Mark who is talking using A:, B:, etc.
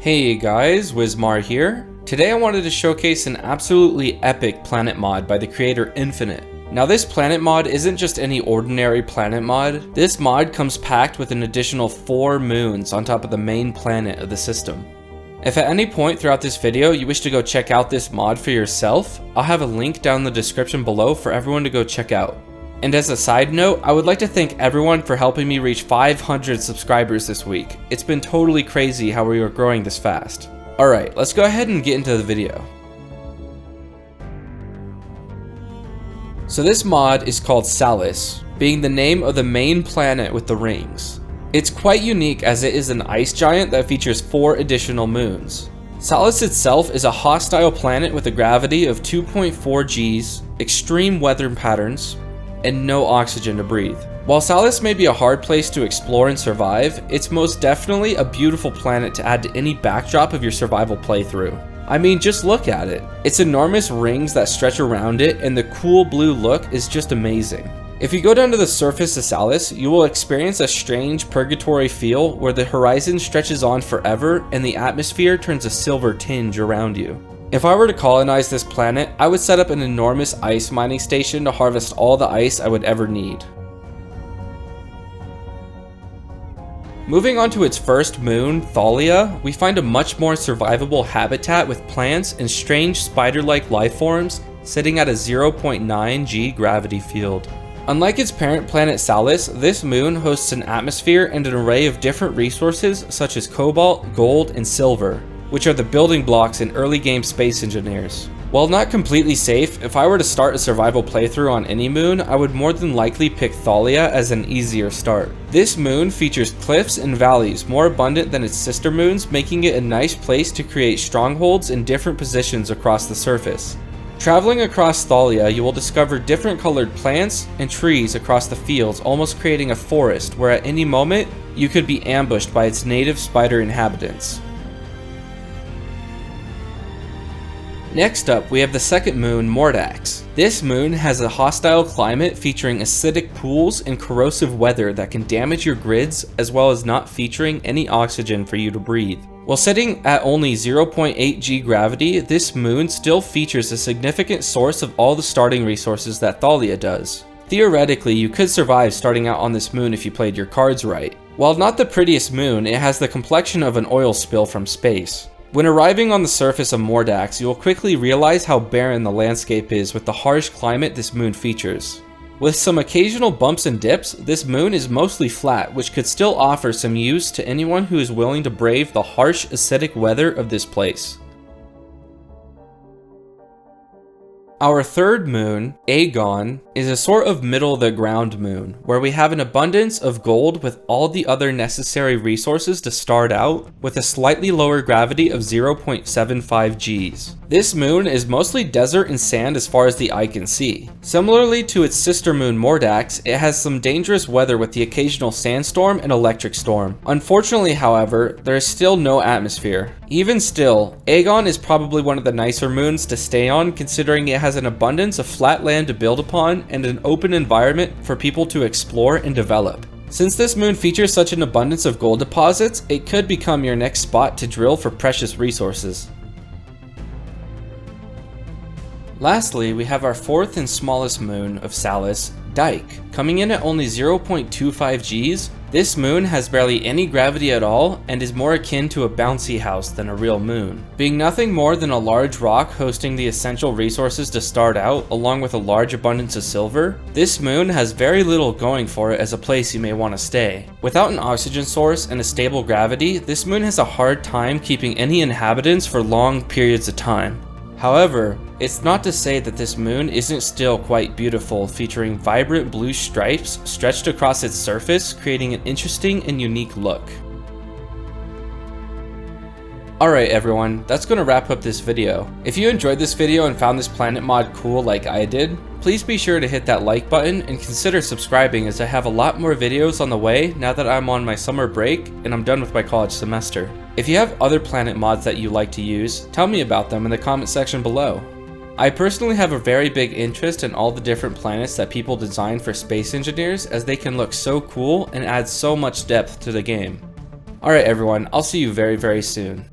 A: Hey guys, Wizmar here. Today I wanted to showcase an absolutely epic planet mod by the creator Infinite. Now this planet mod isn't just any ordinary planet mod. This mod comes packed with an additional 4 moons on top of the main planet of the system. If at any point throughout this video you wish to go check out this mod for yourself, I'll have a link down in the description below for everyone to go check out. And as a side note, I would like to thank everyone for helping me reach 500 subscribers this week. It's been totally crazy how we are growing this fast. Alright, let's go ahead and get into the video. So this mod is called Salus, being the name of the main planet with the rings. It's quite unique as it is an ice giant that features 4 additional moons. Salus itself is a hostile planet with a gravity of 2.4 Gs, extreme weather patterns, and no oxygen to breathe. While Salus may be a hard place to explore and survive, it's most definitely a beautiful planet to add to any backdrop of your survival playthrough. I mean, just look at it. Its enormous rings that stretch around it and the cool blue look is just amazing. If you go down to the surface of Salus, you will experience a strange purgatory feel where the horizon stretches on forever and the atmosphere turns a silver tinge around you. If I were to colonize this planet, I would set up an enormous ice mining station to harvest all the ice I would ever need. Moving on to its first moon, Thalia, we find a much more survivable habitat with plants and strange spider-like life forms sitting at a 0.9 G gravity field. Unlike its parent planet Salus, this moon hosts an atmosphere and an array of different resources such as cobalt, gold, and silver, which are the building blocks in early game space engineers. While not completely safe, if I were to start a survival playthrough on any moon, I would more than likely pick Thalia as an easier start. This moon features cliffs and valleys more abundant than its sister moons, making it a nice place to create strongholds in different positions across the surface. Traveling across Thalia, you will discover different colored plants and trees across the fields, almost creating a forest where at any moment you could be ambushed by its native spider inhabitants. Next up, we have the second moon, Mordax. This moon has a hostile climate featuring acidic pools and corrosive weather that can damage your grids, as well as not featuring any oxygen for you to breathe. While sitting at only 0.8 G gravity, this moon still features a significant source of all the starting resources that Thalia does. Theoretically, you could survive starting out on this moon if you played your cards right. While not the prettiest moon, it has the complexion of an oil spill from space. When arriving on the surface of Mordax, you will quickly realize how barren the landscape is with the harsh climate this moon features. With some occasional bumps and dips, this moon is mostly flat, which could still offer some use to anyone who is willing to brave the harsh acidic weather of this place. Our third moon, Aegon, is a sort of middle-of-the-ground moon, where we have an abundance of gold with all the other necessary resources to start out, with a slightly lower gravity of 0.75 Gs. This moon is mostly desert and sand as far as the eye can see. Similarly to its sister moon Mordax, it has some dangerous weather with the occasional sandstorm and electric storm. Unfortunately, however, there is still no atmosphere. Even still, Aegon is probably one of the nicer moons to stay on, considering it has an abundance of flat land to build upon and an open environment for people to explore and develop. Since this moon features such an abundance of gold deposits, it could become your next spot to drill for precious resources. Lastly, we have our fourth and smallest moon of Salus, Dyke. Coming in at only 0.25 Gs, this moon has barely any gravity at all and is more akin to a bouncy house than a real moon. Being nothing more than a large rock hosting the essential resources to start out, along with a large abundance of silver, this moon has very little going for it as a place you may want to stay. Without an oxygen source and a stable gravity, this moon has a hard time keeping any inhabitants for long periods of time. However, it's not to say that this moon isn't still quite beautiful, featuring vibrant blue stripes stretched across its surface, creating an interesting and unique look. Alright everyone, that's going to wrap up this video. If you enjoyed this video and found this planet mod cool like I did, please be sure to hit that like button and consider subscribing, as I have a lot more videos on the way now that I'm on my summer break and I'm done with my college semester. If you have other planet mods that you like to use, tell me about them in the comment section below. I personally have a very big interest in all the different planets that people design for space engineers, as they can look so cool and add so much depth to the game. Alright everyone, I'll see you very soon.